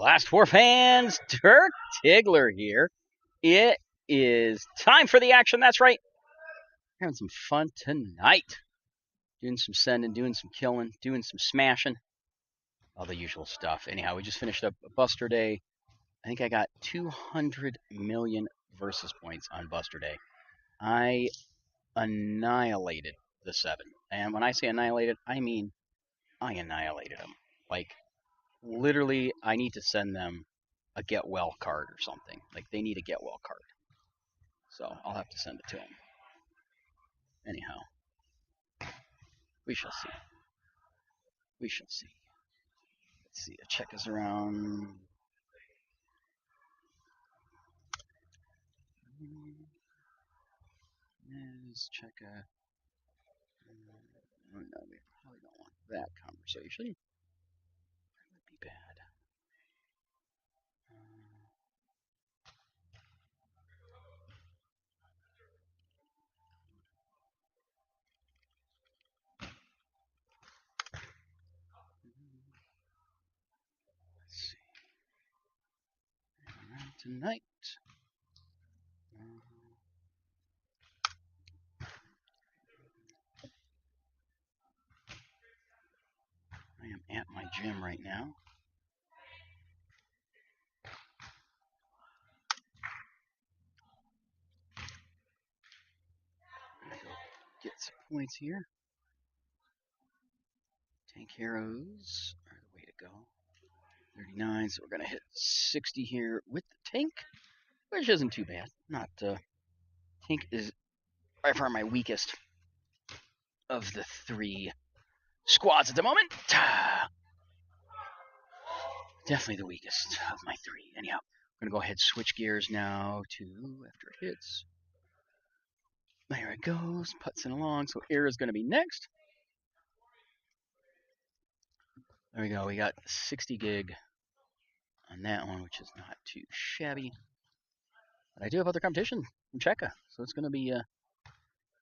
Last four fans, Dirk Diggler here. It is time for the action. That's right. We're having some fun tonight. Doing some sending, doing some killing, doing some smashing. All the usual stuff. Anyhow, we just finished up Buster Day. I think I got 200 million versus points on Buster Day. I annihilated the 7. And when I say annihilated, I mean I annihilated them. Like, literally, I need to send them a get well card or something. Like, they need a get well card. So I'll have to send it to them. Anyhow, we shall see. We shall see. Let's see. Check us around. Let's check a. Oh, no, we probably don't want that conversation. That would be bad. Let's see. Tonight. I am at my gym right now. I'm gonna go get some points here. Tank heroes are the way to go. 39, so we're gonna hit 60 here with the tank, which isn't too bad. Not tank is by far my weakest of the 3 squads at the moment. Definitely the weakest of my 3. Anyhow, I'm gonna go ahead and switch gears now to after it hits. There it goes, putzing along. So air is gonna be next. There we go. We got 60 gig on that one, which is not too shabby. But I do have other competition from Cheka, so it's gonna be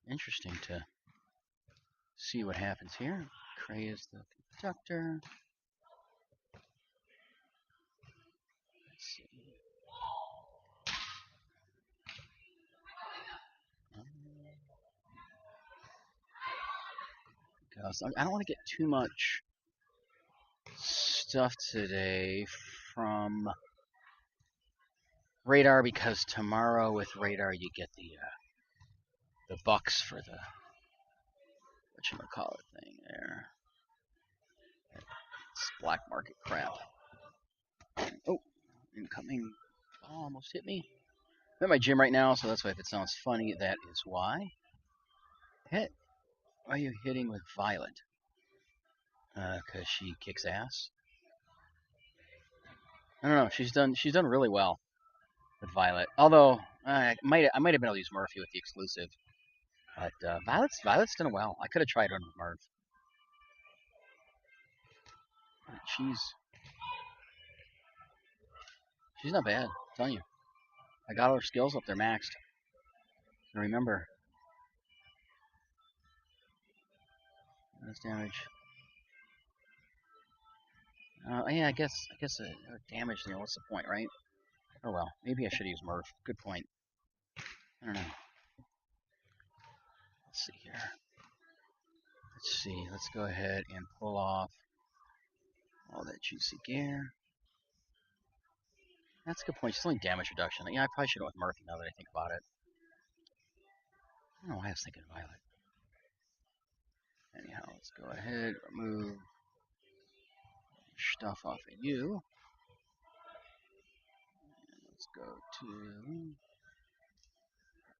interesting to see what happens here. Cray is the conductor. Let's see. I don't want to get too much stuff today from radar because tomorrow with radar you get the bucks for the whatchamacallit thing there. It's black market crap. Oh, incoming. Oh, almost hit me. I'm at my gym right now, so that's why if it sounds funny, that is why. Hit. Why are you hitting with Violet? Because she kicks ass. I don't know. She's done really well with Violet. Although I might have been able to use Murphy with the exclusive, but Violet's done well. I could have tried one with Murph. She's not bad. I'm telling you, I got all her skills up there maxed. And remember, bonus damage. Yeah, I guess damage. What's the point, right? Oh well, maybe I should use Murph. Good point. I don't know. Let's see here. Let's see. Let's go ahead and pull off all that juicy gear. That's a good point. She's only damage reduction. Yeah, I probably should have went with Murphy now that I think about it. I don't know why I was thinking Violet. Anyhow, let's go ahead, remove stuff off of you. And let's go to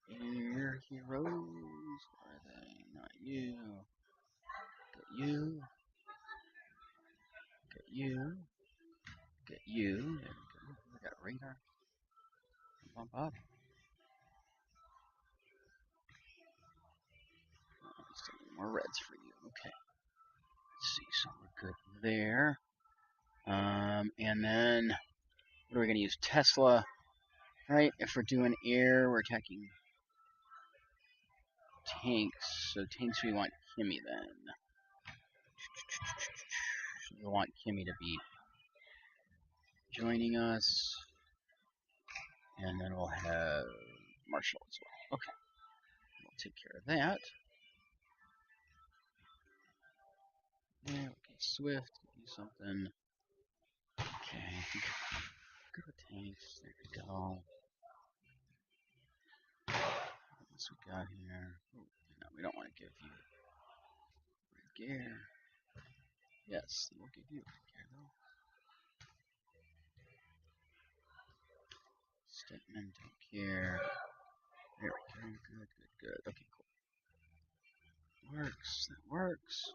your heroes. Where are they? Not you. Get you. Get you. Get you. There we go. We got radar. Bump up. Still need more reds for you. Okay. Let's see. So we're good there. And then what are we going to use? Tesla. Right? If we're doing air, we're attacking tanks. So tanks, we want Kimmy then. We want Kimmy to be joining us. And then we'll have Marshall as well. Okay. We'll take care of that. Yeah, okay, Swift, do something. Okay. Good with tanks. There we go. What else we got here? Oh, no, we don't want to give you gear. Yes, we'll give you gear though. Statement, don't care. There we go. Good, good, good. Okay, cool. Works. That works.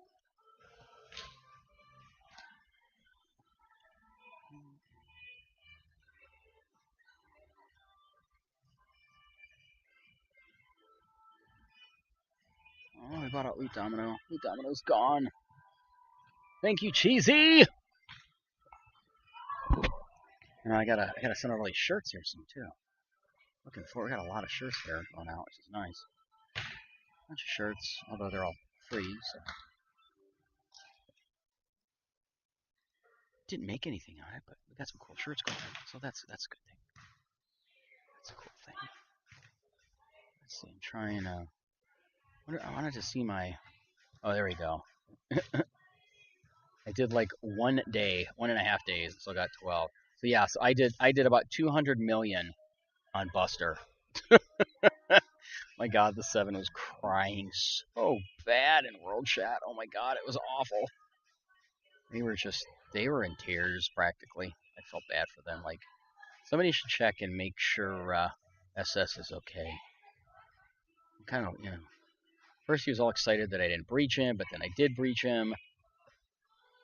Oh, I bought out Loot Domino. Loot Domino's gone. Thank you, Cheesy. And I gotta send out all these shirts here soon too. Looking forward. We got a lot of shirts here going out, which is nice. Bunch of shirts, although they're all free. So didn't make anything on it, but we got some cool shirts going on. So that's a good thing. That's a cool thing. Let's see. I'm trying to. I wanted to see my. Oh, there we go. I did like 1 day, 1.5 days, so I got 12. So yeah, so I did about 200 million on Buster. My God, the 7 was crying so bad in World Chat. Oh my God, it was awful. They were in tears practically. I felt bad for them. Like, somebody should check and make sure SS is okay. Kind of, first he was all excited that I didn't breach him, but then I did breach him.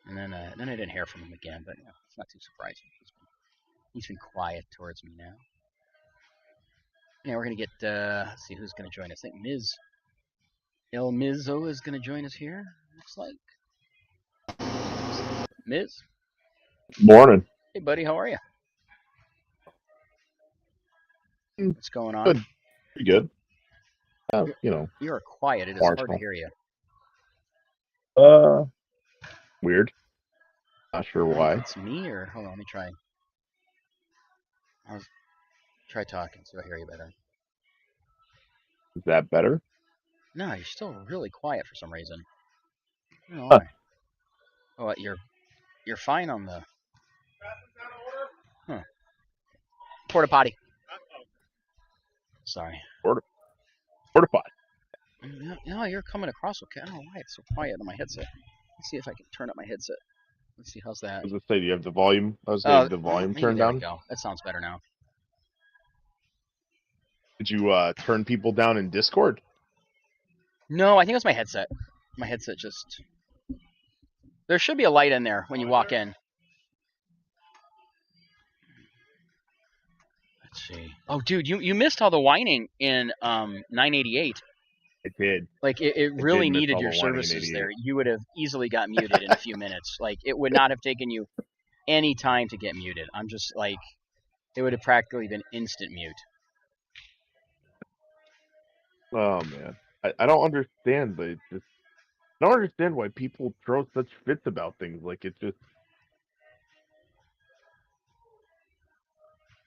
And then I didn't hear from him again, but it's not too surprising. He's been quiet towards me now. Yeah, we're going to get, let's see who's going to join us. I think El Mizzo is going to join us here, looks like. Miz? Morning. Hey, buddy, how are you? What's going on? Good. Pretty good. You are quiet. It is hard to hear you. Weird. Not sure why. It's me, or hold on, let me try. Try talking, so I hear you better. Is that better? No, you're still really quiet for some reason. I don't know why. Oh, you're fine on the. Huh. Porta potty. Sorry. Porta potty. No, you're coming across okay. I don't know why it's so quiet on my headset. Let's see if I can turn up my headset. Let's see, how's that? I was gonna say, do you have the volume? The volume maybe turned there down. We go. That sounds better now. Did you turn people down in Discord? No, I think it was my headset. My headset just. There should be a light in there when you walk in. Let's see. Oh, dude, you missed all the whining in 988. I did. Like, it really needed your services there. You would have easily got muted in a few minutes. Like, it would not have taken you any time to get muted. I'm just like, it would have practically been instant mute. Oh man, I don't understand. I don't understand why people throw such fits about things. Like, it's just.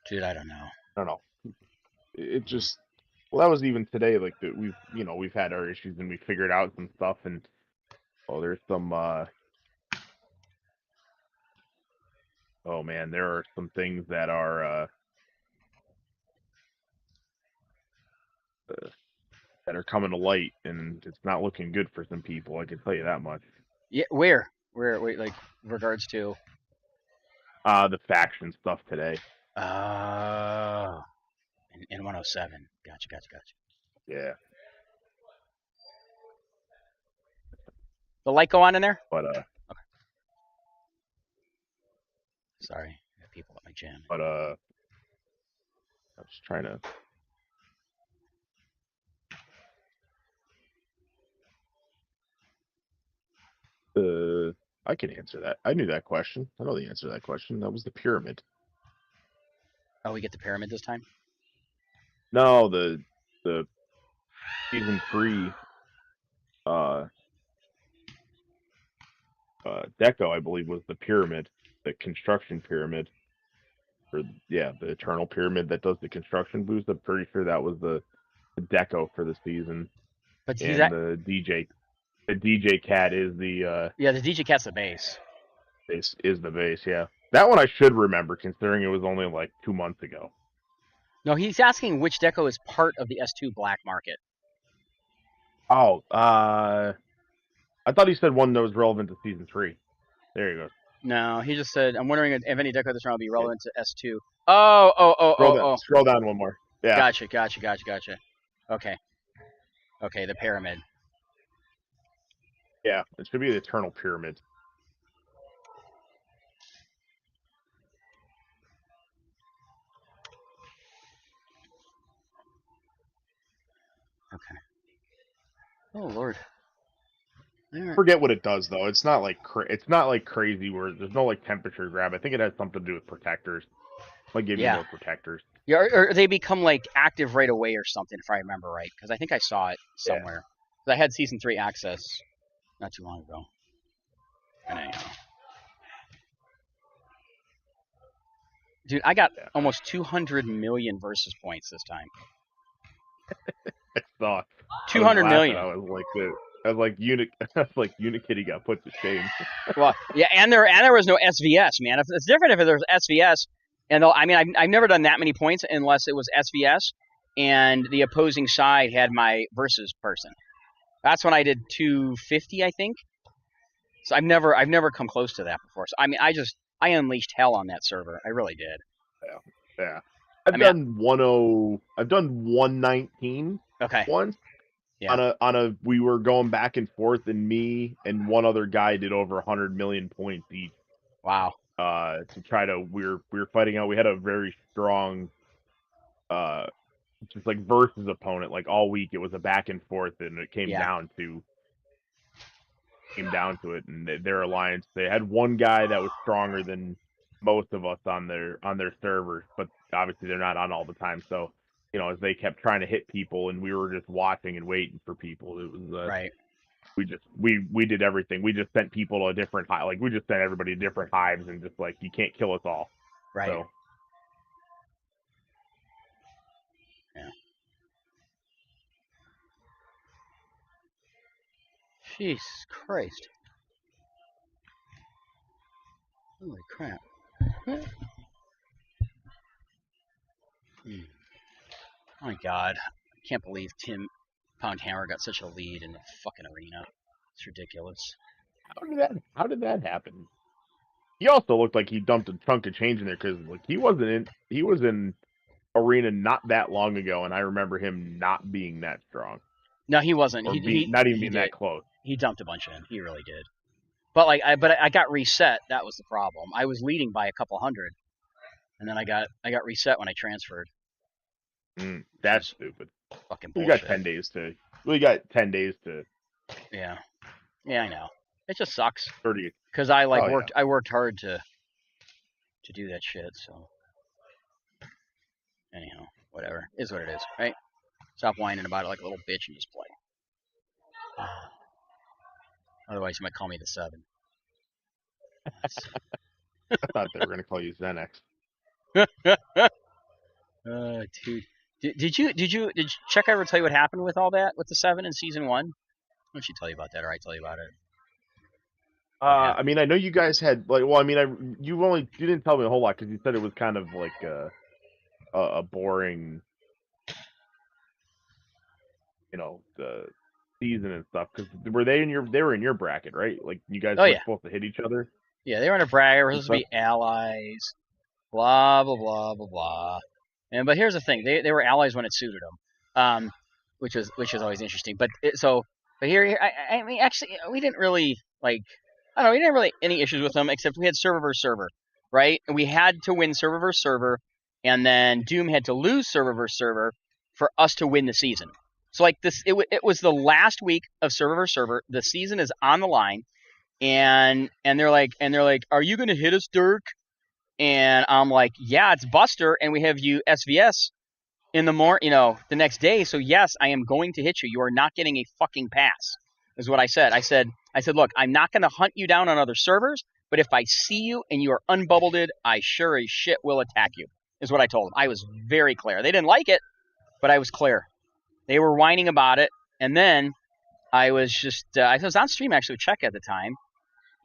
Dude, I don't know. I don't know. It just. Well, that was even today. Like, we've had our issues and we figured out some stuff, and there's some. Oh man, there are some things that are coming to light, and it's not looking good for some people. I can tell you that much. Yeah, where? Wait, like, regards to? The faction stuff today. In 107. Gotcha. Yeah. The light go on in there? But Okay. Sorry, I got people at my gym. But I was trying to. I can answer that. I knew that question. I know the answer to that question. That was the pyramid. Oh, we get the pyramid this time? No, the season 3 Deco, I believe, was the pyramid, the construction pyramid. or yeah, the Eternal Pyramid that does the construction boost. I'm pretty sure that was the deco for the season, But see and that? the DJ Cat is the Yeah, the DJ Cat's the base. is the base. Yeah, that one I should remember considering it was only like 2 months ago. No, he's asking which deco is part of the S2 black market. Oh, I thought he said one that was relevant to season 3. There you go. No, he just said, I'm wondering if any deco this round will be Yeah. relevant to S2. Oh. Scroll down one more. Yeah, Gotcha. Okay, the pyramid. yeah, it should be the Eternal Pyramid. Okay. Oh, Lord. Forget what it does though. It's not like it's not like crazy where there's no like temperature grab. I think it has something to do with protectors. Might give you Yeah. more protectors. Yeah, or they become like active right away or something, if I remember right. Because I think I saw it Yeah. somewhere. I had season 3 access not too long ago. And anyhow. Dude, I got almost 200 million versus points this time. I saw. 200 million. I was like Unikitty got put to shame. Well, yeah, and there was no SVS, man. It's different if there's SVS, and I mean, I've never done that many points unless it was SVS, and the opposing side had my versus person. That's when I did 250, I think. So I've never come close to that before. So I mean, I unleashed hell on that server. I really did. Yeah. I've done 119 Okay. once. Yeah. We were going back and forth, and me and one other guy did over 100 million points each. Wow. To try to we were fighting out. We had a very strong just like versus opponent. Like all week it was a back and forth, and it came down to it, and their alliance, they had one guy that was stronger than most of us on their servers, but obviously they're not on all the time. So, you know, as they kept trying to hit people, and we were just watching and waiting for people, it was right. We did everything. We just sent people to a different hive. Like we just sent everybody to different hives, and just like you can't kill us all. Right. So. Yeah. Jesus Christ. Holy crap. Oh my god. I can't believe Tim Poundhammer got such a lead in the fucking arena. It's ridiculous. How did that happen? He also looked like he dumped a chunk of change in there because like he was in arena not that long ago, and I remember him not being that strong. No, he wasn't. Or He not even he being did. that close. He dumped a bunch in. He really did. But I got reset. That was the problem. I was leading by a couple hundred, and then I got reset when I transferred. That's stupid. Fucking bullshit. We got 10 days to. We got 10 days to. Yeah, I know. It just sucks. 30. Because I worked. Yeah. I worked hard to do that shit. So anyhow, whatever. Is what it is, right? Stop whining about it like a little bitch and just play. Otherwise, you might call me the 7. I thought they were going to call you Xenex. Dude. Did Chuck ever tell you what happened with all that with the 7 in season 1? Why don't she tell you about that, or I tell you about it? I mean, I know you guys had like. Well, I mean, you didn't tell me a whole lot because you said it was kind of like a boring, you know, the season and stuff. Because they were in your bracket, right? Like you guys were supposed to hit each other. Yeah, they were in a bracket. We're supposed to be allies. Blah blah blah blah blah. But here's the thing: they were allies when it suited them, which is always interesting. But here, I mean, actually, we didn't really like. I don't know. We didn't have really any issues with them, except we had server versus server, right? And we had to win server versus server, and then Doom had to lose server versus server for us to win the season. So like this, it was the last week of server versus server. The season is on the line, and they're like, are you going to hit us, Dirk? And I'm like, yeah, it's Buster, and we have you SVS in the the next day. So yes, I am going to hit you. You are not getting a fucking pass, is what I said. I said, look, I'm not going to hunt you down on other servers. but if I see you and you are unbubbled, I sure as shit will attack you, is what I told them. I was very clear. They didn't like it, but I was clear. They were whining about it, and then I was just, I was on stream actually with Czech at the time,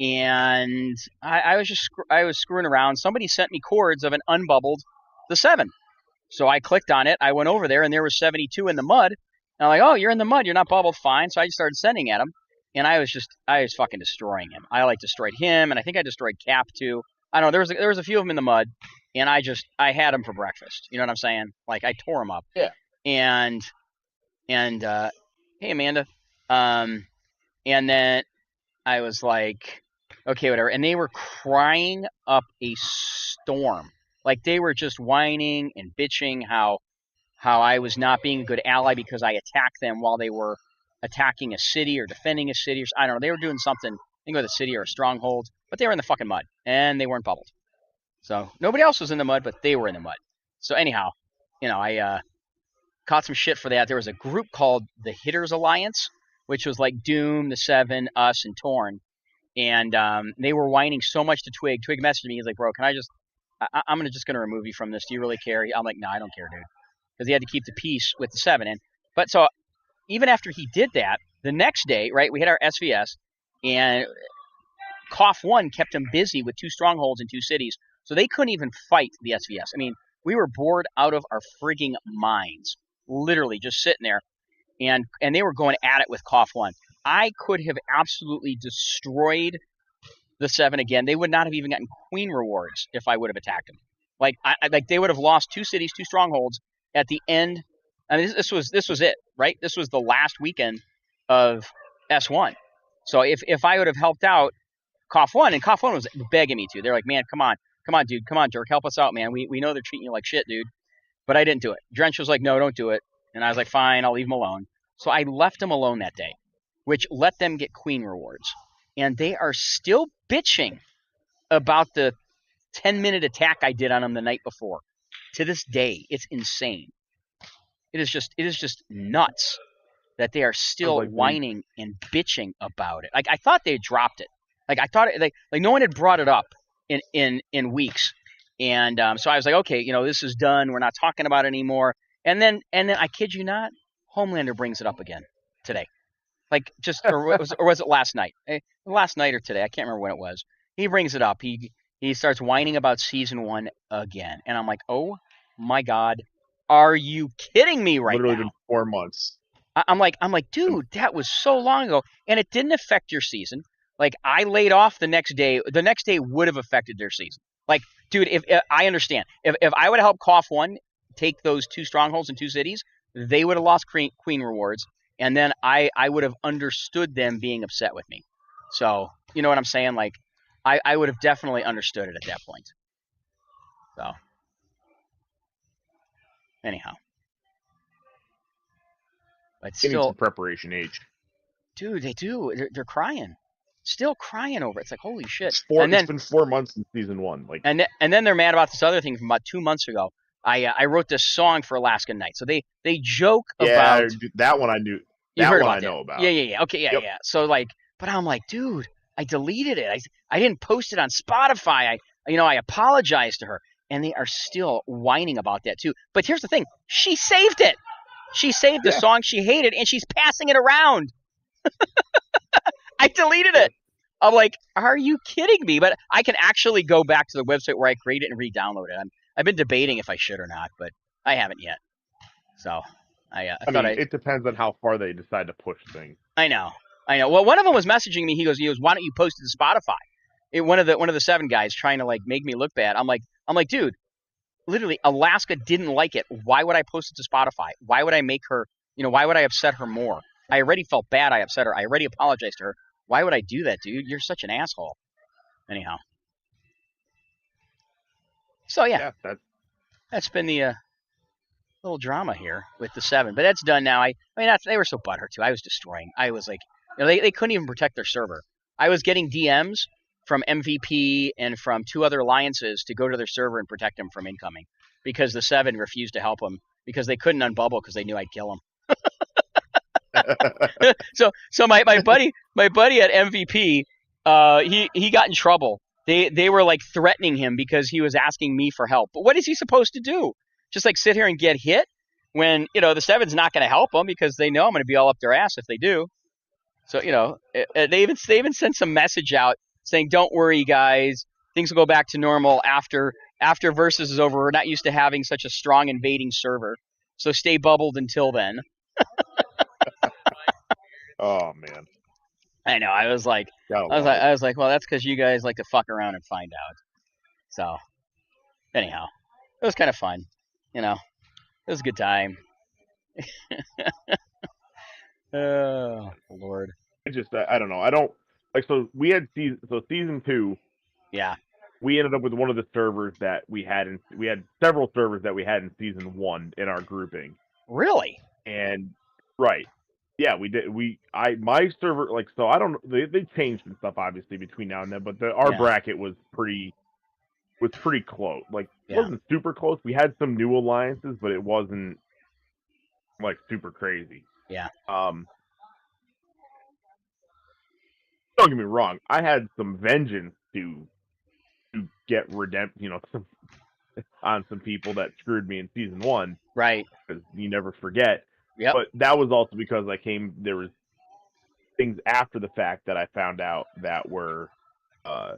and I was screwing around. Somebody sent me cords of an unbubbled the 7. So I clicked on it. I went over there, and there was 72 in the mud. And I'm like, oh, you're in the mud. You're not bubbled. Fine. So I just started sending at him. And I was fucking destroying him. I destroyed him, and I think I destroyed Cap too. I don't know. There was a few of them in the mud, and I had them for breakfast. You know what I'm saying? Like, I tore them up. Yeah. And hey, Amanda. And then I was like, okay, whatever. And they were crying up a storm. Like, they were just whining and bitching how I was not being a good ally because I attacked them while they were attacking a city or defending a city. Or, I don't know. They were doing something, I think, with a city or a stronghold, but they were in the fucking mud, and they weren't bubbled. So nobody else was in the mud, but they were in the mud. So anyhow, I caught some shit for that. There was a group called the Hitters Alliance, which was like Doom, the 7, us, and Torn. And they were whining so much to Twig. Twig messaged me. He's like, bro, can I just, I'm just going to remove you from this. Do you really care? I'm like, no, I don't care, dude. Because he had to keep the peace with the 7. But so even after he did that, the next day, right, we hit our SVS, and Cough 1 kept him busy with 2 strongholds in 2 cities. So they couldn't even fight the SVS. I mean, we were bored out of our frigging minds. Literally just sitting there. And they were going at it with Cough 1. I could have absolutely destroyed the 7 again. They would not have even gotten queen rewards if I would have attacked them. Like, like they would have lost 2 cities, 2 strongholds at the end. I mean, this was it, right? This was the last weekend of S1. So if I would have helped out Cough 1, and Cough 1 was begging me to. They're like, man, come on, dude, come on, Dirk, help us out, man. We know they're treating you like shit, dude. But I didn't do it. Drench was like, no, don't do it. And I was like, fine, I'll leave him alone. So I left him alone that day, which let them get queen rewards. And they are still bitching about the 10-minute attack I did on them the night before. To this day, it's insane. It is just nuts that they are still whining and bitching about it. Like, I thought they had dropped it. Like, I thought like no one had brought it up in weeks. And so I was like, okay, this is done. We're not talking about it anymore. And then I kid you not, Homelander brings it up again today. Like, just, or was it last night? Last night or today? I can't remember when it was. He brings it up. He starts whining about season 1 again. And I'm like, oh my God, are you kidding me right Literally now? been 4 months. I'm like, dude, that was so long ago. And it didn't affect your season. Like, I laid off the next day. The next day would have affected their season. Like, dude, if I understand. If I would have helped Cough 1 take those 2 strongholds in 2 cities, they would have lost queen rewards. And then I would have understood them being upset with me. So, you know what I'm saying? Like, I would have definitely understood it at that point. So, anyhow. But They need still, some preparation age. dude, they do. They're crying. Still crying over it. It's like, holy shit. It's been 4 months since season 1. Like, and then they're mad about this other thing from about 2 months ago. I wrote this song for Alaskan Night. So they joke about that one I knew. You heard one about I know about. Yeah. Okay, yeah. So like, but I'm like, dude, I deleted it. I didn't post it on Spotify. I apologized to her, and they are still whining about that too. But here's the thing: she saved it. She saved the song she hated, and she's passing it around. I deleted it. I'm like, are you kidding me? But I can actually go back to the website where I created it and re-download it. I've been debating if I should or not, but I haven't yet. So I mean, it depends on how far they decide to push things. I know. Well, one of them was messaging me. He goes, why don't you post it to Spotify? One of the 7 guys trying to like make me look bad. I'm like, dude, literally, Alaska didn't like it. Why would I post it to Spotify? Why would I make her? Why would I upset her more? I already felt bad. I upset her. I already apologized to her. Why would I do that, dude? You're such an asshole. Anyhow. So yeah that's been the little drama here with the 7, but that's done now. I mean, they were so butthurt too. I was destroying. I was like, they couldn't even protect their server. I was getting DMs from MVP and from 2 other alliances to go to their server and protect them from incoming because the 7 refused to help them because they couldn't unbubble because they knew I'd kill them. So my buddy at MVP, he got in trouble They were like threatening him because he was asking me for help. But what is he supposed to do? Just like sit here and get hit when the seven's not going to help them because they know I'm going to be all up their ass if they do. So they even sent some message out saying, "Don't worry, guys. Things will go back to normal after versus is over. We're not used to having such a strong invading server, so stay bubbled until then." Oh man, I know. I was like, gotta I was love like, it. I was like, well, that's because you guys like to fuck around and find out. So anyhow, it was kind of fun. It was a good time. Oh Lord. I don't know. I don't like. So we had season 2. Yeah. We ended up with one of the servers that we had several servers that we had in season 1 in our grouping. Really? And right, yeah, we did. My server, like, so I don't. They changed some stuff obviously between now and then, but our Yeah. bracket was pretty close. Like, it Yeah. wasn't super close. We had some new alliances, but it wasn't like super crazy. Yeah. Don't get me wrong. I had some vengeance to get some on some people that screwed me in season 1, Right. because you never forget. Yep. But that was also because there was things after the fact that I found out that were, uh,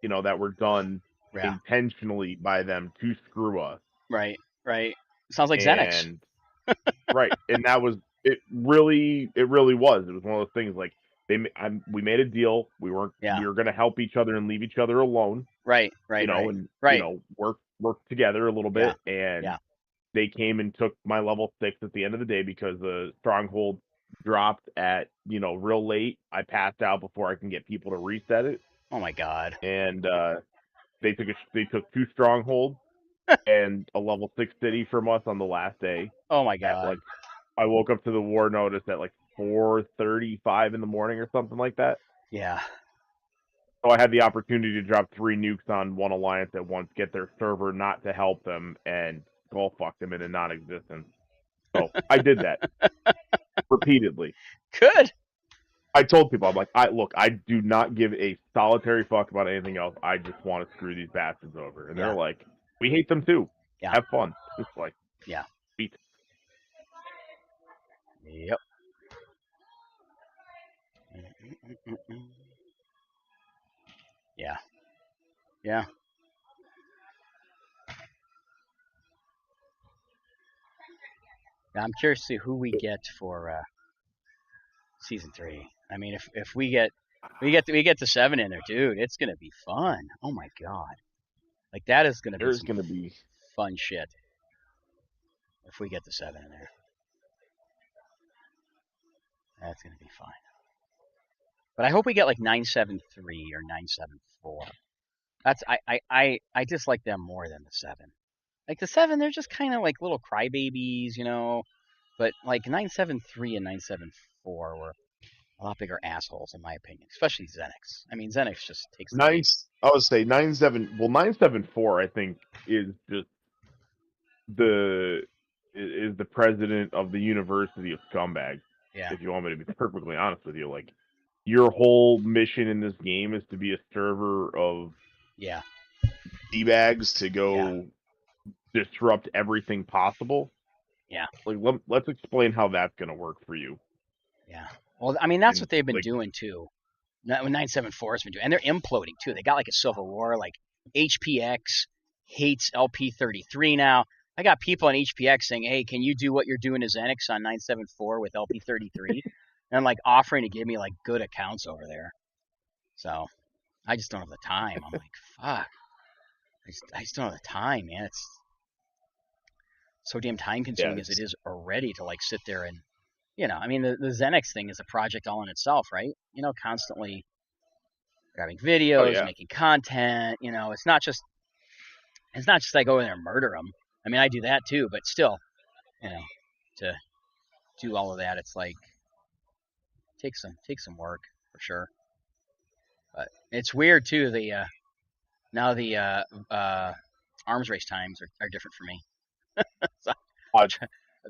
that were done Yeah. intentionally by them to screw us. Right. Right. Sounds like Xenix. And right, and that was it. It really was. It was one of those things like we made a deal. Yeah. We were going to help each other and leave each other alone. Right. Right. Right. And Right. work together a little Yeah. bit. And Yeah. they came and took my level 6 at the end of the day because the stronghold dropped at real late. I passed out before I can get people to reset it, Oh my God. and they took 2 strongholds and a level 6 city from us on the last day. Oh my At God. like, I woke up to the war notice at like 4:35 in the morning or something like that. Yeah. So I had the opportunity to drop 3 nukes on one alliance at once, get their server not to help them, and go fuck them into non-existence. So I did that repeatedly. Good. I told people, I'm like, I do not give a solitary fuck about anything else. I just want to screw these bastards over. And Yeah. they're like, we hate them too. Yeah. Have fun. It's like, Yeah. sweet. Yep. Yeah. Yeah. I'm curious to see who we get for season 3. I mean, if we get the 7 in there, dude, it's gonna be fun. Oh my God. Like that is gonna be There's some going to be, fun shit if we get the 7 in there. That's gonna be fun. But I hope we get like 973 or 974. I dislike them more than the 7. Like the 7, they're just kind of like little crybabies, But like 973 and 974 were a lot bigger assholes in my opinion, especially Xenix. I mean, Xenix just takes the nine. cake. I would say 97. Well, 974, I think, is just the president of the University of Scumbags. Yeah. If you want me to be perfectly honest with you, like, your whole mission in this game is to be a server of Yeah. D-bags to go disrupt everything possible. Yeah. Like, let's explain how that's going to work for you. Yeah. Well, I mean, that's And, what they've been like, doing too. 974 has been doing, and they're imploding too. They got like a civil war. Like HPX hates LP33 now. I got people on HPX saying, "Hey, can you do what you're doing to Xenix on 974 with LP33?" And like offering to give me like good accounts over there. So I just don't have the time. I'm like, fuck. I just don't have the time, man. It's so damn time consuming as it is already to like sit there and I mean the Xenix thing is a project all in itself, right? Constantly grabbing videos, making content. It's not just I go in there and murder them. I mean, I do that too, but still, to do all of that, it's like takes some work for sure. But it's weird too. Now the arms race times are different for me. So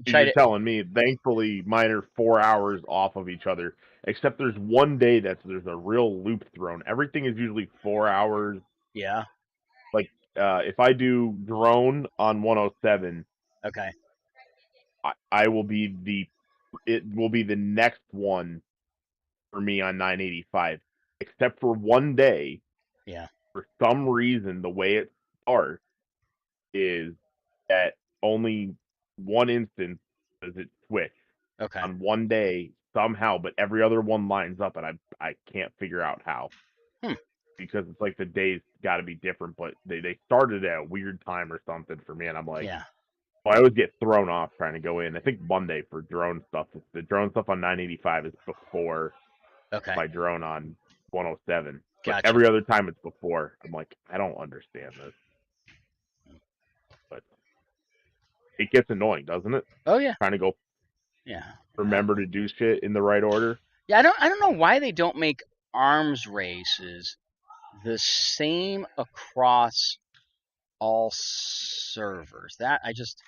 Try You're to. telling me, thankfully, mine are 4 hours off of each other. Except there's one day there's a real loop thrown. Everything is usually 4 hours. Yeah. Like if I do drone on 107, Okay. I will be it will be the next one for me on 985. Except for one day, Yeah. for some reason, the way it starts is that only one instance does it switch Okay. on one day somehow, but every other one lines up, and I can't figure out how. Hmm. Because it's like the days got to be different, but they started at a weird time or something for me, and I'm like, Yeah. well, I always get thrown off trying to go in. I think Monday for drone stuff. The drone stuff on 985 is before Okay. my drone on 107, but Gotcha. every other time it's before. I'm like, I don't understand this, but it gets annoying, doesn't it? Oh yeah. Trying to go Yeah. remember to do shit in the right order. Yeah. I don't know why they don't make arms races the same across all servers. That I just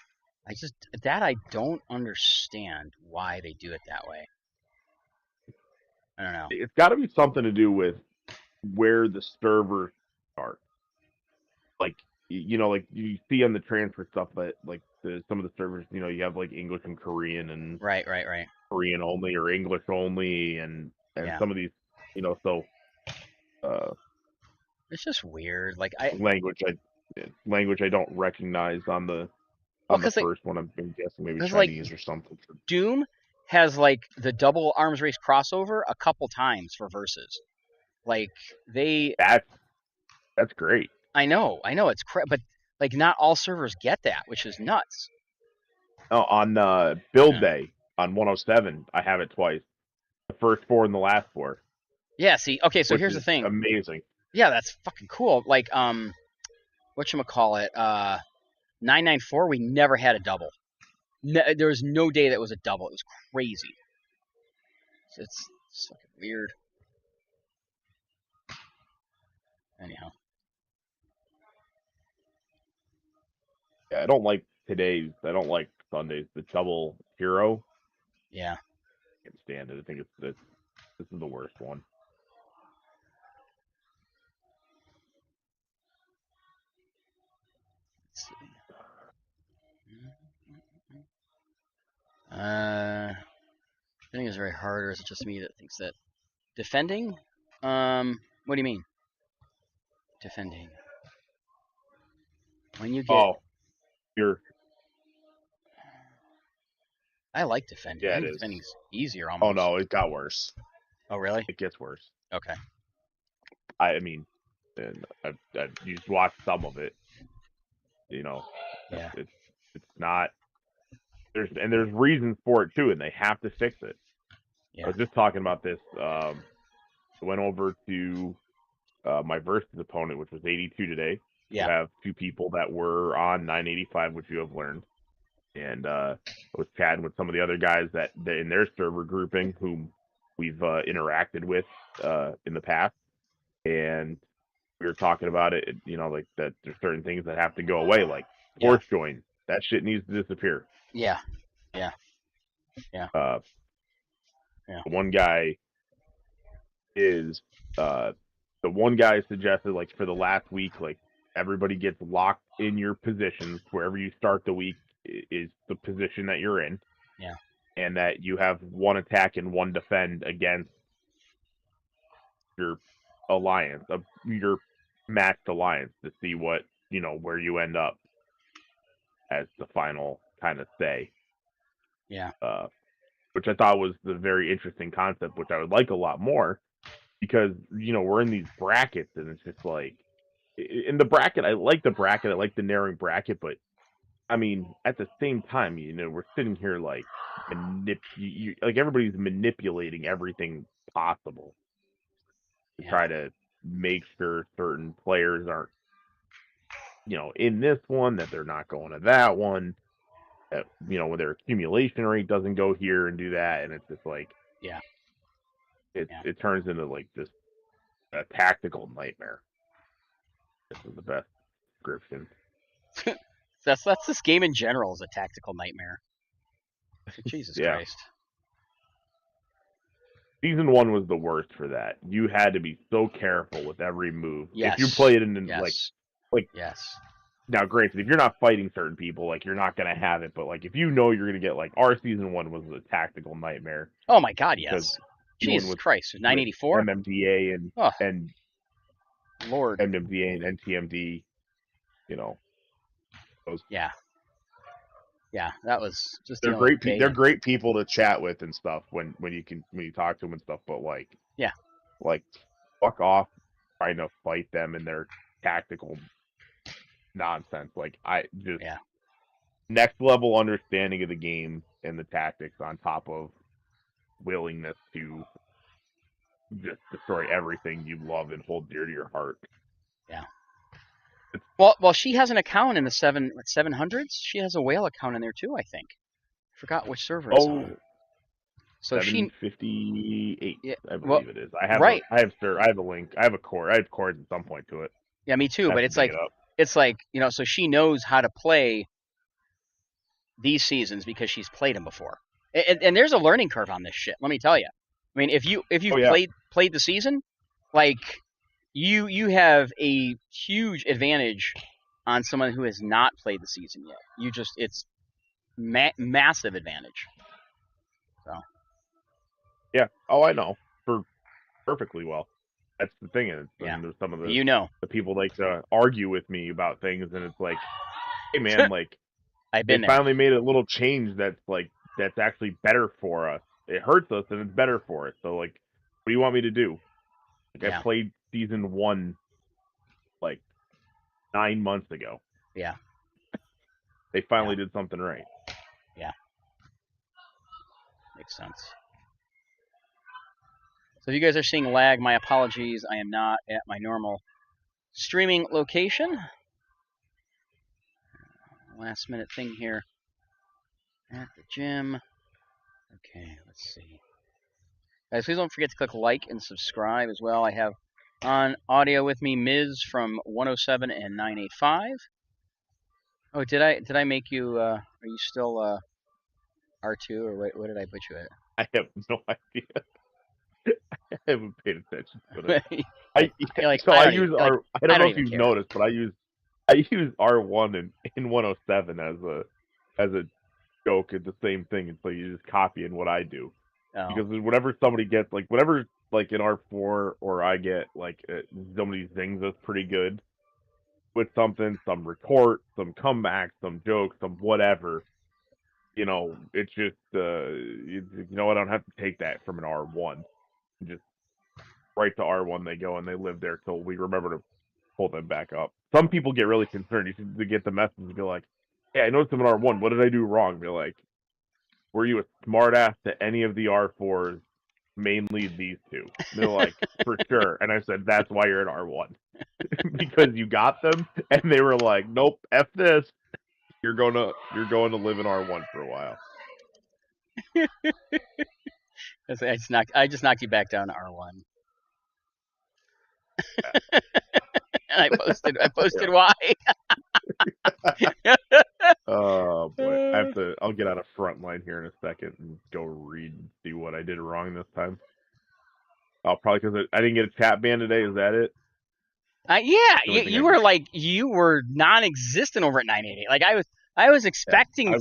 that I don't understand why they do it that way. I don't know. It's got to be something to do with where the servers are. Like like you see on the transfer stuff, but like some of the servers, you have like English and Korean and Right. Right. Right. Korean only or English only, and Yeah. some of these, so uh, It's just weird. Like I language I language I don't recognize on the well, cause first one. I've been guessing maybe like Chinese or something. Doom has like the double arms race crossover a couple times for verses. Like they, That's great. I know it's but like not all servers get that, which is nuts. Oh, on build Yeah. day on 107, I have it twice. The first four and the last four, Yeah. See, okay, so which here's the is thing. amazing. Yeah, that's fucking cool. Like whatchamacallit, 994, we never had a double. There was no day that was a double. It was crazy. It's fucking weird. Anyhow. Yeah, I don't like today's. I don't like Sundays. The double hero, Yeah. I can't stand it. I think this is the worst one. Let's see. I think it's very hard, or is it just me that thinks that defending? What do you mean? Defending. When you get, Oh, you're I like defending. I yeah, it think is. defending's easier Oh almost. no, it got worse. Oh really? It gets worse. Okay. I mean, and I've used watched some of it. Yeah. It's not. There's reasons for it too, and they have to fix it. I Yeah. was just talking about this. I went over to my versus opponent, which was 82 today. Yeah. You have two people that were on 985, which you have learned, and I was chatting with some of the other guys that in their server grouping whom we've interacted with in the past, and we were talking about it. Like that there's certain things that have to go away, like Yeah. force join. That shit needs to disappear. Yeah. Yeah. Yeah. Uh, Yeah. one guy is the one guy suggested, like, for the last week, like, everybody gets locked in your positions wherever you start the week is the position that you're in, Yeah. and that you have one attack and one defend against your alliance, of your matched alliance, to see what where you end up as the final kind of say. Yeah. Which I thought was the very interesting concept, which I would like a lot more, because we're in these brackets, and it's just like in the bracket. I like the bracket. I like the narrowing bracket, but I mean, at the same time, we're sitting here like like everybody's manipulating everything possible to Yeah. try to make sure certain players aren't, in this one, that they're not going to that one, that when their accumulation rate doesn't go here and do that, and it's just like Yeah. Yeah. it turns into like this a tactical nightmare. This is the best description. That's this game in general is a tactical nightmare. Jesus Yeah. Christ. Season 1 was the worst for that. You had to be so careful with every move. Yes. If you play it in yes. like yes. now, granted, if you're not fighting certain people, like you're not gonna have it. But like if you know you're gonna get like our Season 1 was a tactical nightmare Oh my God, because yes. dealing Jesus Christ, with 984. MMDA Oh and Lord. MMDA and NTMD, you know, those Yeah. Yeah, that was just they're dealing with great. They're Day. great people to chat with and stuff when you talk to them and stuff. But Yeah. like fuck off trying to fight them in their tactical nonsense. Like I just Yeah. next level understanding of the game and the tactics on top of willingness to just destroy everything you love and hold dear to your heart. Yeah. Well, she has an account in the 700s. She has a whale account in there too, I think. I forgot which server it's on. So 758, yeah, I well, believe it is. I have right. I have a link. I have a cord. I have cords at some point to it. Yeah, me too. I But have to dig it up. it's like so she knows how to play these seasons because she's played them before. And there's a learning curve on this shit. Let me tell you. I mean, if you've Oh yeah. played the season, like you have a huge advantage on someone who has not played the season yet. It's massive advantage. So Yeah. Oh, I know. For perfectly well. That's the thing is, yeah, and there's some of the the people like to argue with me about things, and it's like, hey man, like I've they been there. finally made a little change that's actually better for us. It hurts us and it's better for us. So like, what do you want me to do? Like I Yeah. played Season 1 like 9 months ago. Yeah. They finally did something right. Yeah. Makes sense. So if you guys are seeing lag, my apologies. I am not at my normal streaming location. Last minute thing here at the gym. Okay, let's see. Guys, please don't forget to click like and subscribe as well. I have on audio with me Ms. from 107 and 985. Oh, did I make you? Are you still R2 or what did I put you at? I have no idea. I haven't paid attention to it. I I use our. I I don't know don't if even you've care. noticed, but I use R1 in 107 as a joke at the same thing, and so you just copying what I do. Oh. Because whenever somebody gets whenever in R4 or I get somebody zings us pretty good with something, some retort, some comeback, some joke, some whatever, it's just I don't have to take that from an R1. Just right to R1 they go and they live there till we remember to pull them back up. Some people get really concerned. You should get the message and be like, "Hey, I noticed I'm in R1. What did I do wrong?" Be like, "Were you a smartass to any of the R4s? Mainly these two." And they're like, "For sure." And I said, "That's why you're in R1 because you got them." And they were like, "Nope, f this. You're going to live in R1 for a while." I just knocked you back down to R1. And I posted why. Oh boy, I'll get on a front line here in a second and go read and see what I did wrong this time. Oh, probably because I didn't get a chat ban today. Is that it? Yeah, you were non-existent over at 988. Like I was expecting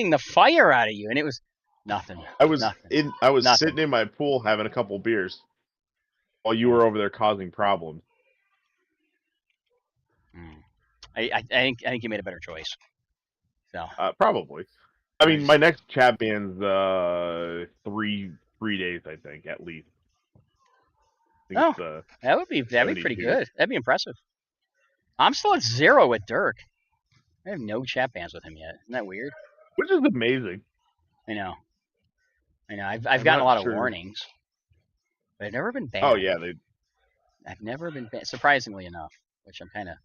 the fire out of you, and it was nothing. I was nothing. sitting in my pool having a couple beers while you were over there causing problems. I think you made a better choice. So probably. I mean, my next chat ban's 3 days, I think, at least. That'd be pretty good. That'd be impressive. I'm still at 0 with Dirk. I have no chat bans with him yet. Isn't that weird? Which is amazing. I know. I've gotten a lot of warnings, but I've never been banned. Oh yeah, I've never been banned, surprisingly enough, which I'm kind of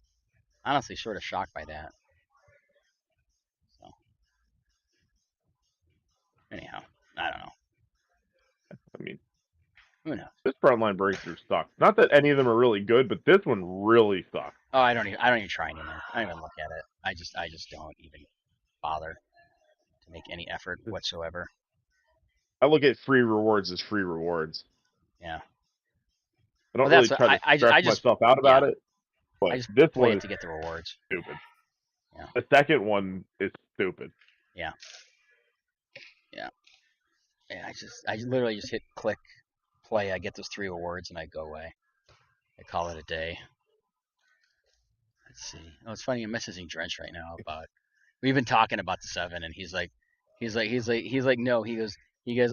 honestly sort of shocked by that. So anyhow, I don't know. I mean, who knows? This frontline breakthrough sucks. Not that any of them are really good, but this one really sucks. Oh, I don't even try anymore. I don't even look at it. I just don't even bother, to make any effort whatsoever. I look at free rewards as free rewards. Yeah. I don't Well, really that's try to stress I just myself out yeah. about it, I but just this play one it is to get the rewards. stupid. Yeah. The second one is stupid. Yeah. Yeah. And I literally just hit click, play. I get those 3 rewards and I go away. I call it a day. Let's see. Oh, it's funny. I'm messaging Drench right now about. We've been talking about the 7, and he's like, no. He goes.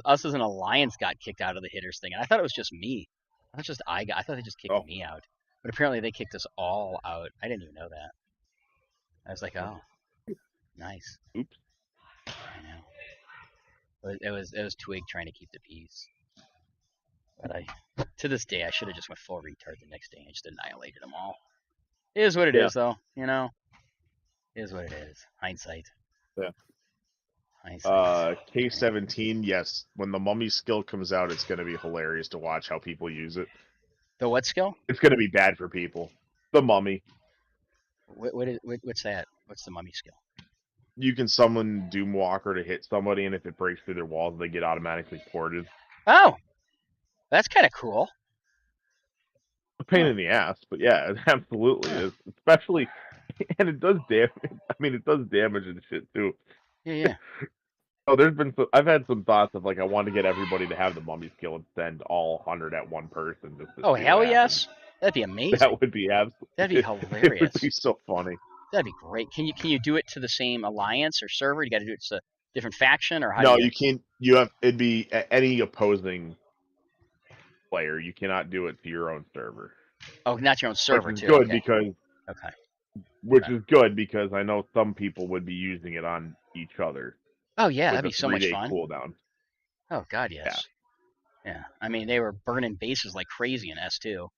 Us as an alliance got kicked out of the hitters thing, and I thought it was just me. I thought they just kicked Oh, me out, but apparently they kicked us all out. I didn't even know that. I was like, oh, nice. oops. I know. It was Twig trying to keep the peace. But to this day, I should have just went full retard the next day and just annihilated them all. It is what it Yeah. is, though. You know, it is what it is. Hindsight. Yeah. Hindsight. K17, yes. When the mummy skill comes out, it's going to be hilarious to watch how people use it. The what skill? It's going to be bad for people. The mummy. What's that? What's the mummy skill? You can summon Doomwalker to hit somebody, and if it breaks through their walls, they get automatically ported. Oh, that's kind of cool. A pain in the ass, but yeah, it absolutely is. Especially, and it does damage. I mean, it does damage and shit too. Yeah. Oh, I've had some thoughts of like I want to get everybody to have the mummy skill and send all 100 at one person just to Oh, see hell what happens. yes. That'd be amazing. That would be absolutely. That'd be It would hilarious. be so funny. That'd be great. Can you do it to the same alliance or server? You got to do it to a different faction, or how do No, you? you can't. You have it'd be any opposing player. You cannot do it to your own server, Oh, not your own server which is too. good Okay. because Okay. which is good because I know some people would be using it on each other Oh yeah, with that'd a be so much 3-day fun. cooldown. Oh god, Yeah, yes. Yeah. I mean, they were burning bases like crazy in S2.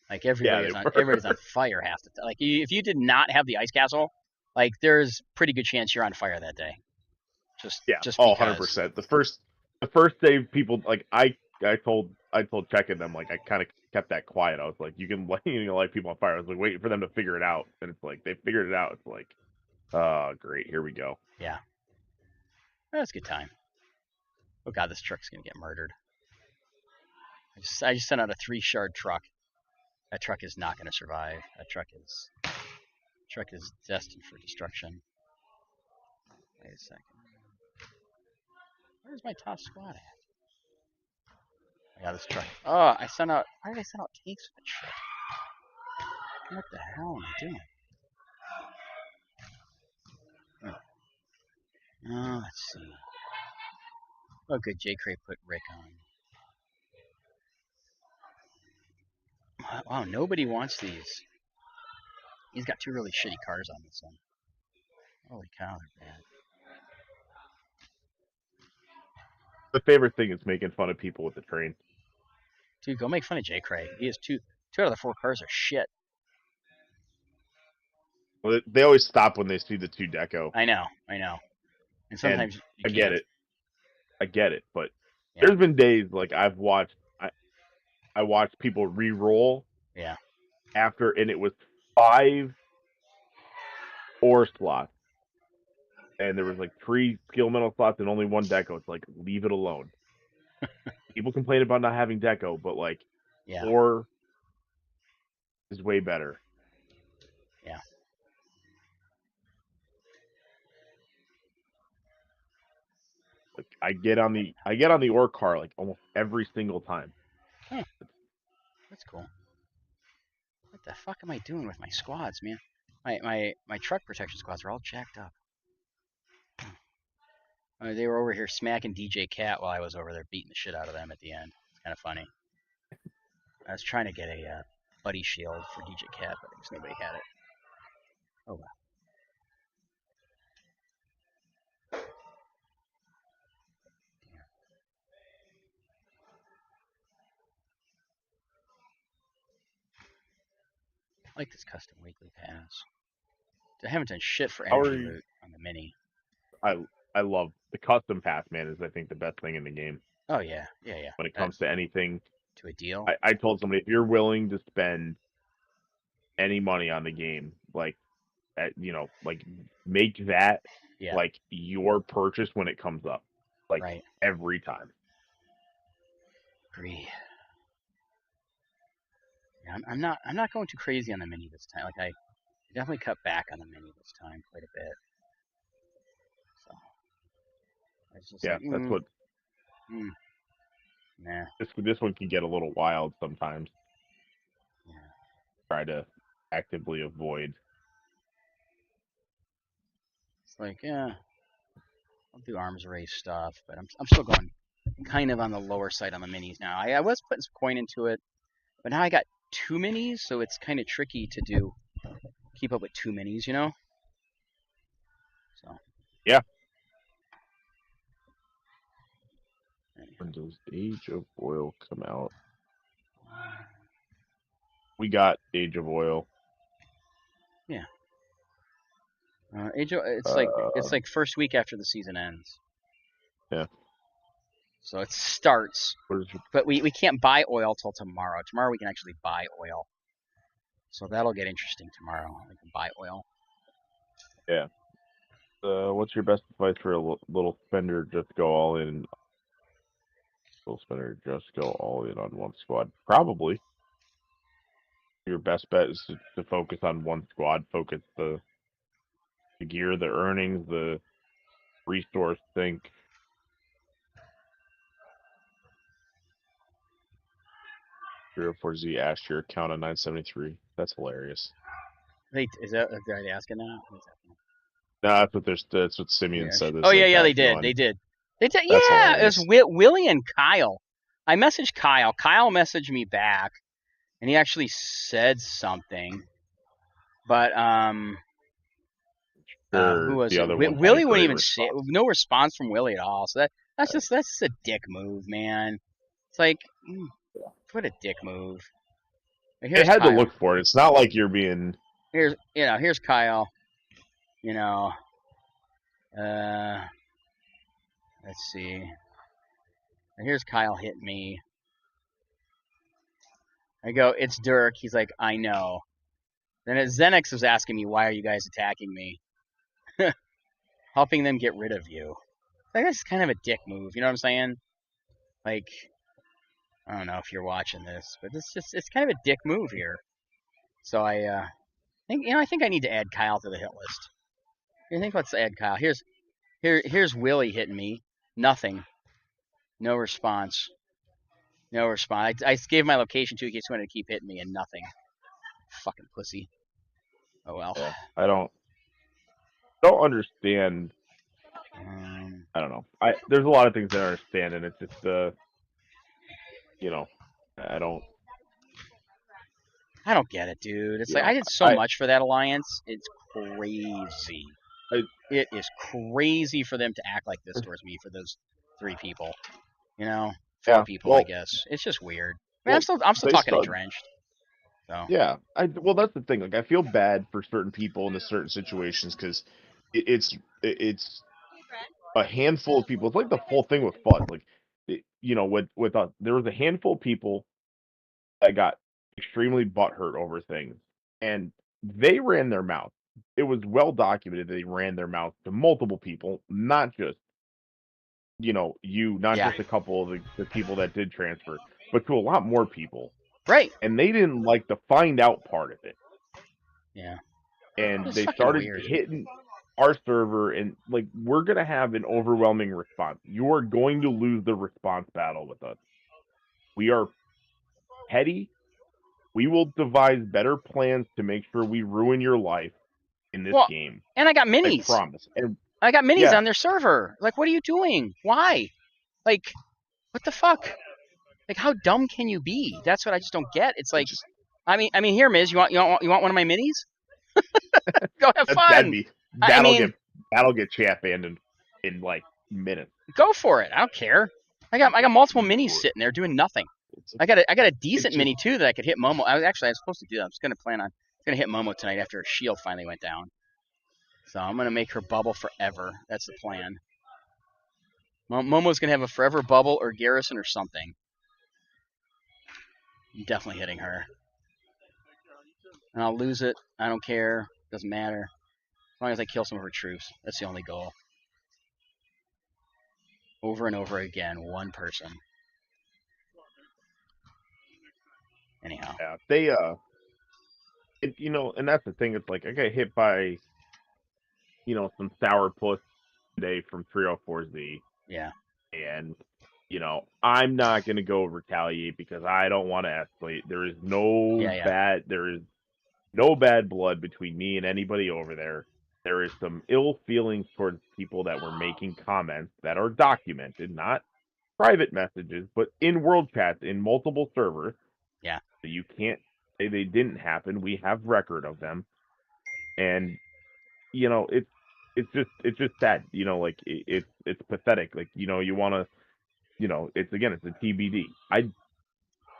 Like yeah, they were. everybody's on fire half the time. Like if you did not have the ice castle, like there's pretty good chance you're on fire that day. Yeah, Just oh, because. 100%. The first day, people like I told Check and them like I kind of kept that quiet. I was like, you can light people on fire. I was like waiting for them to figure it out, and it's like they figured it out. It's like, oh great, here we go. Yeah. That's a good time. Oh god, this truck's gonna get murdered. I just sent out a 3-shard truck. That truck is not gonna survive. That truck is destined for destruction. Wait a second. Where's my top squad at? I got this truck. Oh, I sent out. Why did I send out tanks for that shit? What the hell am I doing? Oh, let's see. Oh, good. J. Cray put Rick on. Wow, nobody wants these. He's got 2 really shitty cars on this one. Holy cow, they're bad. The favorite thing is making fun of people with the train. Dude, go make fun of J. Cray. He has 2 out of the 4 cars are shit. Well, they always stop when they see the 2 deco. I know. And sometimes And you I can't. get it, but Yeah. there's been days like I watched people re-roll Yeah. after, and it was 5 ore slots, and there was like 3 skill metal slots and only 1 deco. It's like, leave it alone. People complain about not having deco, but like Yeah. ore is way better. Yeah. Like I get on the ore car like almost every single time. Huh. That's cool. What the fuck am I doing with my squads, man? My truck protection squads are all jacked up. They were over here smacking DJ Cat while I was over there beating the shit out of them at the end. It's kind of funny. I was trying to get a buddy shield for DJ Cat, but I guess nobody had it. Oh well. I like this custom weekly pass. I haven't done shit for energy loot on the mini. I love the custom pass, man. Is I think the best thing in the game. Oh yeah. When it comes to anything, to a deal. I told somebody, if you're willing to spend any money on the game, like like make that Yeah. like your purchase when it comes up, like Right. every time. Agree. Yeah, I'm not going too crazy on the mini this time. Like I definitely cut back on the mini this time quite a bit. So it's just Yeah, like, that's what nah. this one can get a little wild sometimes. Yeah. Try to actively avoid. It's like, yeah, I'll do arms race stuff, but I'm still going kind of on the lower side on the minis now. I was putting some coin into it, but now I got 2 minis, so it's kind of tricky to keep up with 2 minis, you know? So Yeah. When does Age of Oil come out? We got Age of Oil. yeah. It's Uh, like first week after the season ends. yeah. So it starts, Where's your, but we can't buy oil till tomorrow. Tomorrow we can actually buy oil. So that'll get interesting tomorrow. We can buy oil. yeah. What's your best advice for a little spender? Just go all in. Little spender, just go all in on one squad. Probably your best bet is to focus on one squad. Focus the gear, the earnings, the resource sink. 304Z Ash your account on 973. That's hilarious. Is that are they asking that? No, that's what Simeon Yeah. said. Oh There's a yeah, guy they did. feeling. They did. They did. That's Yeah, it was hilarious. Willie and Kyle. I messaged Kyle. Kyle messaged me back, and he actually said something. But who Sure, was the it? other one had a Willie wouldn't great even say. response. No response from Willie at all. So that's just a dick move, man. It's like, what a dick move. But They here's had to Kyle. look for it. It's not like you're being. Here's Kyle. You know, uh, let's see. Here's Kyle hitting me. I go, it's Dirk. He's like, I know. Then Zenix was asking me, why are you guys attacking me? Helping them get rid of you. I guess it's kind of a dick move. You know what I'm saying? Like, I don't know if you're watching this, but it's kind of a dick move here. So I think I need to add Kyle to the hit list. I think let's add Kyle. Here's Willie hitting me. Nothing. No response. No response. I gave my location too in case he wanted to keep hitting me, and nothing. Fucking pussy. Oh well. Yeah, I don't understand. Um, I don't know. There's a lot of things that I understand, and it's just you know, I don't. I don't get it, dude. It's You like know, I did so much for that alliance. It's crazy. I It is crazy for them to act like this towards me for those 3 people. You know, 4 yeah. people, I Well, guess. It's just weird. I mean, well, I'm still they talking to start. Drenched. So Yeah, well, that's the thing. Like, I feel bad for certain people in the certain situations because it's a handful of people. It's like the whole thing with Fuzz. Like, with us, there was a handful of people that got extremely butthurt over things, and they ran their mouth. It was well documented they ran their mouth to multiple people, not just not yeah, just a couple of the people that did transfer, but to a lot more people, right. and they didn't like the find out part of it, Yeah, and it's they fucking started weird. hitting our server, and like, we're gonna have an overwhelming response. You are going to lose the response battle with us. We are petty. We will devise better plans to make sure we ruin your life in this Well, game. and I got I minis. promise. And I got minis yeah, on their server. Like, what are you doing? Why? Like, what the fuck? Like, how dumb can you be? That's what I just don't get. It's like, it's just here, Miz. You want one of my minis? Go have that'd fun. be I mean, that'll get chat banned in like minutes. go for it. I don't care. I got multiple minis sitting there doing nothing. I got a It's decent just mini too that I could hit Momo. I was supposed to do that. I was gonna hit Momo tonight after her shield finally went down. So I'm gonna make her bubble forever. That's the plan. Momo's gonna have a forever bubble or Garrison or something. I'm definitely hitting her. And I'll lose it. I don't care. Doesn't matter. As long as I kill some of her troops, that's the only goal. Over and over again, one person. Anyhow. Yeah, they and that's the thing. It's like I got hit by some sourpuss today from 304Z. Yeah. And I'm not gonna go retaliate because I don't want to escalate. There is no bad blood between me and anybody over there. There is some ill feelings towards people that were making comments that are documented, not private messages, but in world chats in multiple servers. Yeah. So you can't say they didn't happen. We have record of them, and it's just sad. Like it's pathetic. Like you want to. It's a TBD. I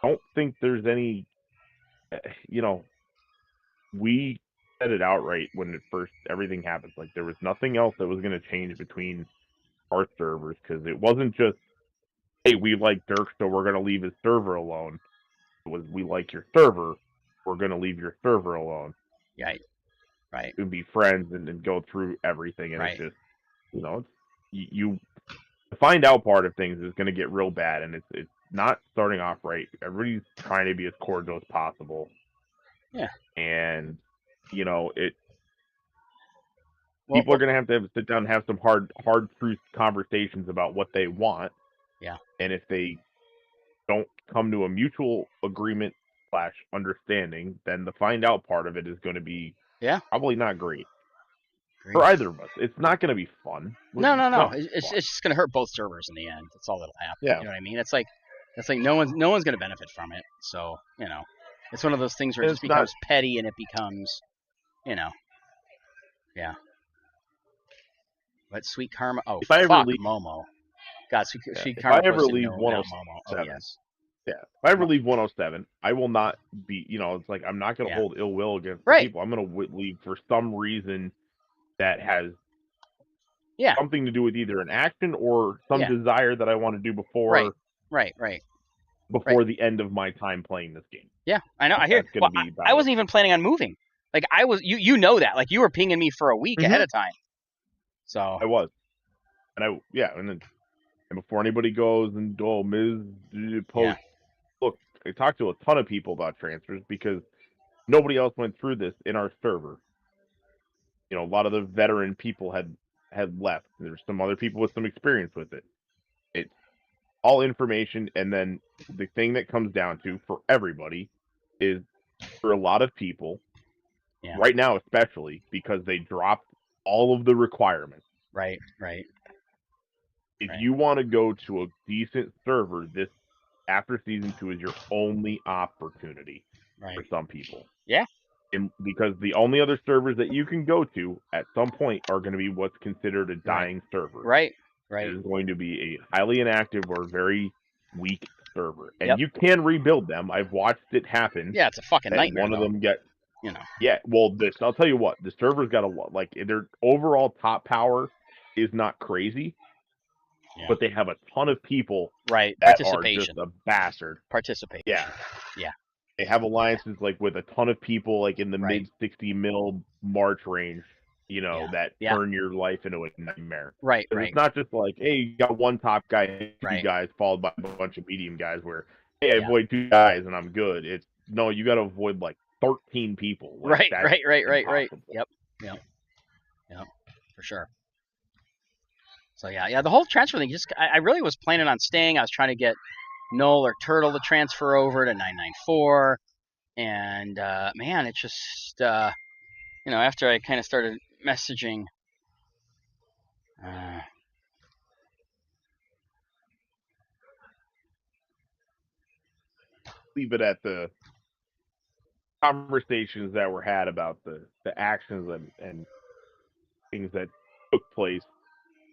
don't think there's any, we said it outright when it first everything happened. Like there was nothing else that was going to change between our servers because it wasn't just, hey, we like Dirk, so we're going to leave his server alone. It was, we like your server, we're going to leave your server alone. Right. And be friends and go through everything. And right. It's just, you the find out part of things is going to get real bad, and it's not starting off right. Everybody's trying to be as cordial as possible. Yeah. And people are going to have to sit down and have some hard truth conversations about what they want. Yeah. And if they don't come to a mutual agreement / understanding, then the find out part of it is going to be probably not great. For either of us. It's not going to be fun. No. It's just going to hurt both servers in the end. That's all that'll happen. Yeah. You know what I mean? It's like no one's going to benefit from it. So, it's one of those things where it just becomes petty and it becomes, yeah. But Sweet Karma, if I ever leave Momo. God, Sweet Karma. If I ever leave 107, Momo. Oh, yes. Yeah. If I ever leave 107, I will not be, it's like I'm not going to hold ill will against the people. I'm going to leave for some reason that has something to do with either an action or some desire that I want to do before before the end of my time playing this game. Yeah, I know. I hear. Well, I wasn't even planning on moving. Like I was, you know that. Like you were pinging me for a week ahead of time. So I was, and and before anybody goes and Miz post, look, I talked to a ton of people about transfers because nobody else went through this in our server. A lot of the veteran people had left. There's some other people with some experience with it. It's all information, and then the thing that comes down to for everybody is for a lot of people, right now especially, because they dropped all of the requirements. Right. If you want to go to a decent server, this after season 2 is your only opportunity for some people. Yeah. And because the only other servers that you can go to at some point are going to be what's considered a dying server. Right. It is going to be a highly inactive or very weak server. And you can rebuild them. I've watched it happen. Yeah, it's a fucking nightmare. One of them Yeah, well, I'll tell you what, the server's got their overall top power is not crazy, but they have a ton of people that are just a bastard. Participation. Yeah. They have alliances with a ton of people in the mid 60 mil March range, that turn your life into a nightmare. Right. It's not just hey, you got one top guy, two guys, followed by a bunch of medium guys where, hey, I avoid 2 guys and I'm good. It's no, you got to avoid 13 people. Right. Yep. For sure. So yeah, the whole transfer thing. I really was planning on staying. I was trying to get Null or Turtle to transfer over to 994, and man, it's just after I kind of started messaging. Leave it at the conversations that were had about the actions and things that took place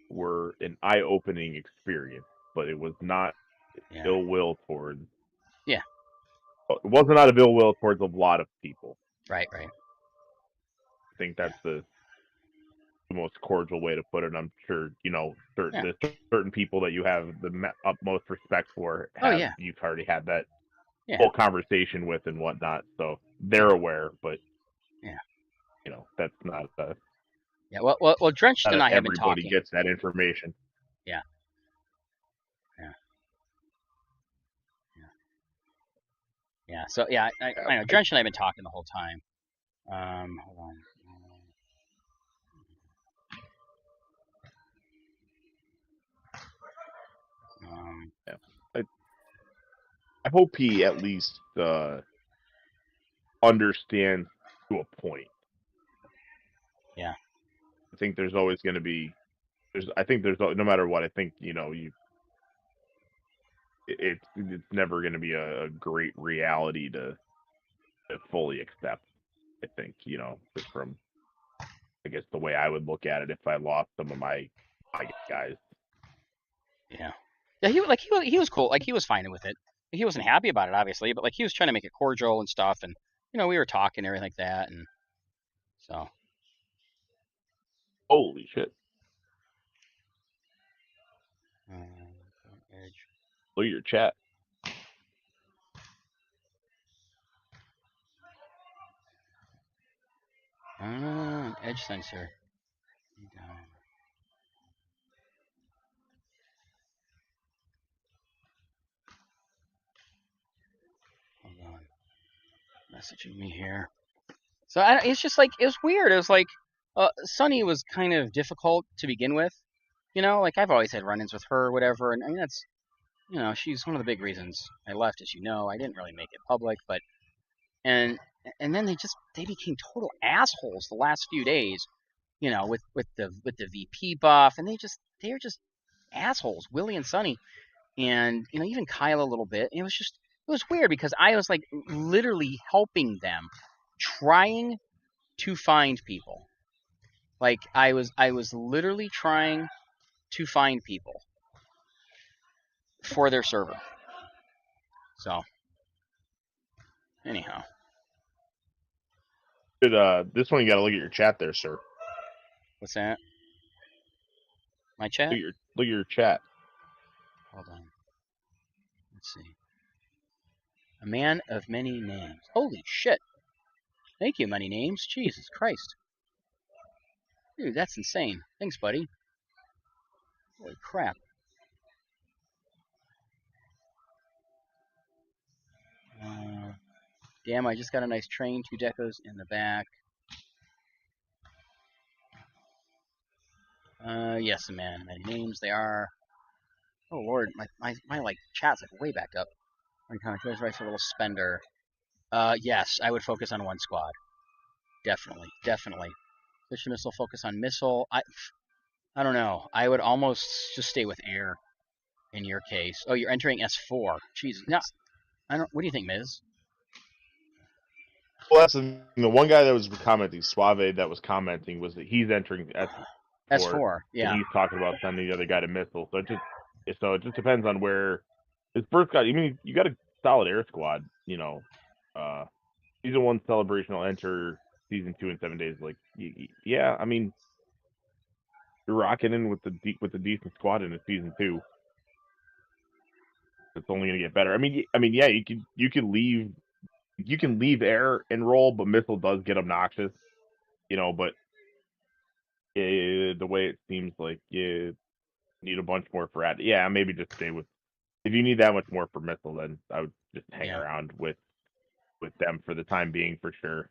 were an eye-opening experience, but it was not ill will towards. Yeah. It wasn't out of ill will towards a lot of people. Right. I think that's the most cordial way to put it. I'm sure certain people that you have the utmost respect for. You've already had that whole conversation with and whatnot, so they're aware. But that's not Yeah. Well, Drenched and Not I have been everybody talking. gets that information. Yeah. Yeah. Yeah. Yeah. So yeah, I know Drenched and I have been talking the whole time. Hold on. Yeah. I hope he at least understands to a point. Yeah. I think there's always going to be I think there's no matter what. I think it's never going to be a great reality to fully accept. I think just from I guess the way I would look at it if I lost some of my guys. Yeah. Yeah. He was cool. Like he was fine with it. He wasn't happy about it, obviously, but like he was trying to make it cordial and stuff, and we were talking and everything like that, and so. Holy shit! Edge. Look at your chat. Edge sensor. Hold on. Messaging me here. So it's just like it was weird. It was like Sunny was kind of difficult to begin with. Like I've always had run-ins with her or whatever, and I mean that's she's one of the big reasons I left, as you know. I didn't really make it public, but and then they became total assholes the last few days. With the VP buff, and they were just assholes, Willie and Sunny, and even Kyle a little bit. It was weird because I was like literally helping them, trying to find people. Like I was literally trying to find people for their server. So anyhow, This one you got to look at your chat there, sir. what's that? My chat? Look at your chat. Hold on. Let's see. A man of many names. Holy shit. Thank you, many names. Jesus Christ. Dude, that's insane. Thanks, buddy. Holy crap. Damn, I just got a nice train. 2 decos in the back. Yes, man. Many names. They are. Oh lord, my like chat's like way back up. Unconscious right for a little spender. Yes, I would focus on one squad. Definitely. Switch to missile, focus on missile. I don't know. I would almost just stay with air in your case. Oh, you're entering S4. Jesus. No, I don't. What do you think, Miz? Well, that's the one guy that was commenting, Suave, that was commenting, was that he's entering S4, S4. Yeah. and he's talking about sending the other guy to missile. So it just depends on where his first guy. I mean, you got a solid air squad. Season 1 celebration will enter season 2 in 7 days. Like, yeah, I mean, you're rocking in with the decent squad in season 2. It's only gonna get better. I mean, yeah, you can leave air and roll, but missile does get obnoxious. But the way it seems like you need a bunch more for ad. Yeah, maybe just stay with. If you need that much more for missile, then I would just hang around with them for the time being, for sure.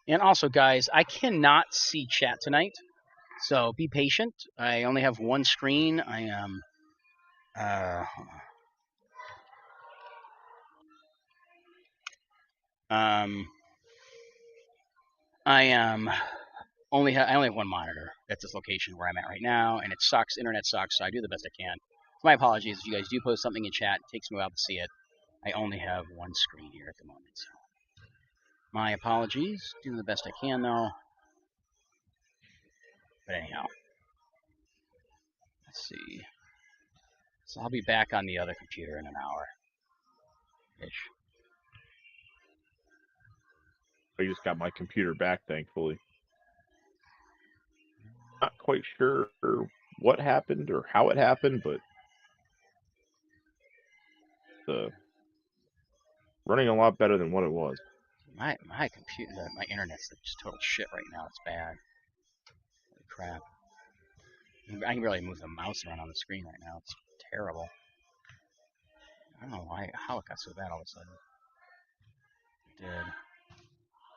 And also, guys, I cannot see chat tonight, so be patient. I only have one screen. I am. I am I only have one monitor at this location where I'm at right now, and it sucks. Internet sucks, so I do the best I can. So my apologies if you guys do post something in chat. It takes me a while to see it. I only have one screen here at the moment, so my apologies. Doing the best I can though. But anyhow, let's see. So I'll be back on the other computer in an hour. Ish. I just got my computer back, thankfully. Not quite sure what happened or how it happened, but Running a lot better than what it was. My computer, my internet's just total shit right now. It's bad. Holy crap. I can barely move the mouse around on the screen right now. It's terrible. I don't know how it got so bad all of a sudden. It did.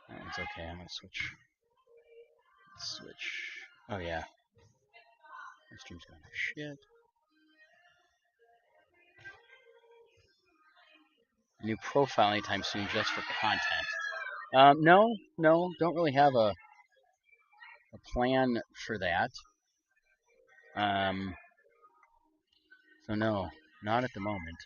That one's okay. I'm gonna switch. Oh yeah. My stream's going to shit. New profile anytime soon just for content. No, don't really have a plan for that. So no, not at the moment.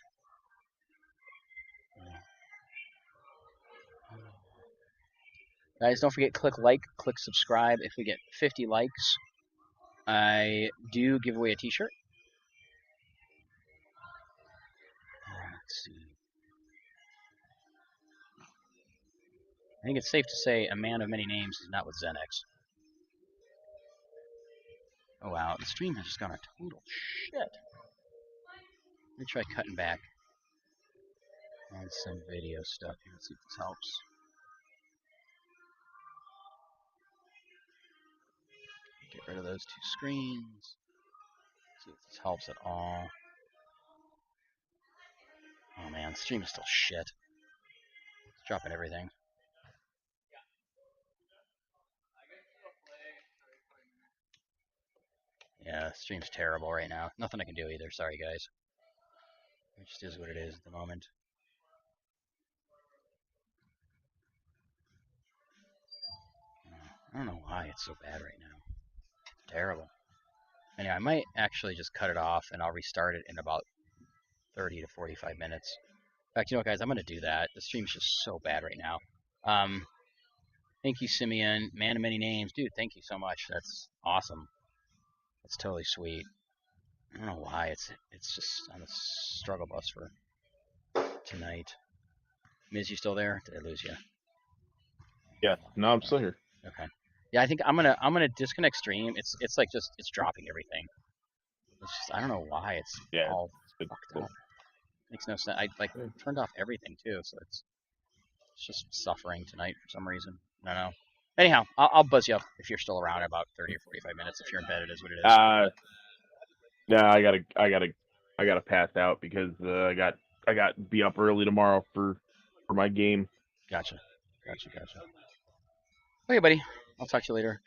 Guys, don't forget, click like, click subscribe. If we get 50 likes, I do give away a t-shirt. Let's see. I think it's safe to say a man of many names is not with Xenex. Oh wow, the stream has just gone to total shit. Let me try cutting back on some video stuff. Let's see if this helps. Get rid of those two screens. See if this helps at all. Oh man, the stream is still shit. It's dropping everything. Yeah, the stream's terrible right now. Nothing I can do either. Sorry, guys. It just is what it is at the moment. I don't know why it's so bad right now. It's terrible. Anyway, I might actually just cut it off and I'll restart it in about 30 to 45 minutes. In fact, you know what, guys? I'm going to do that. The stream's just so bad right now. Thank you, Simeon. Man of many names. Dude, thank you so much. That's awesome. That's totally sweet. I don't know why. It's just on the struggle bus for tonight. Miz, you still there? Did I lose you? Yeah, no, I'm still here. Okay. Yeah, I think I'm gonna disconnect stream. It's like just it's dropping everything. It's just I don't know why it's all fucked up. Makes no sense. I turned off everything too, so it's just suffering tonight for some reason. I don't know. Anyhow, I'll buzz you up if you're still around in about 30 or 45 minutes. If you're in bed, it is what it is. No, I gotta pass out because I got to be up early tomorrow for my game. Gotcha. Okay, buddy. I'll talk to you later.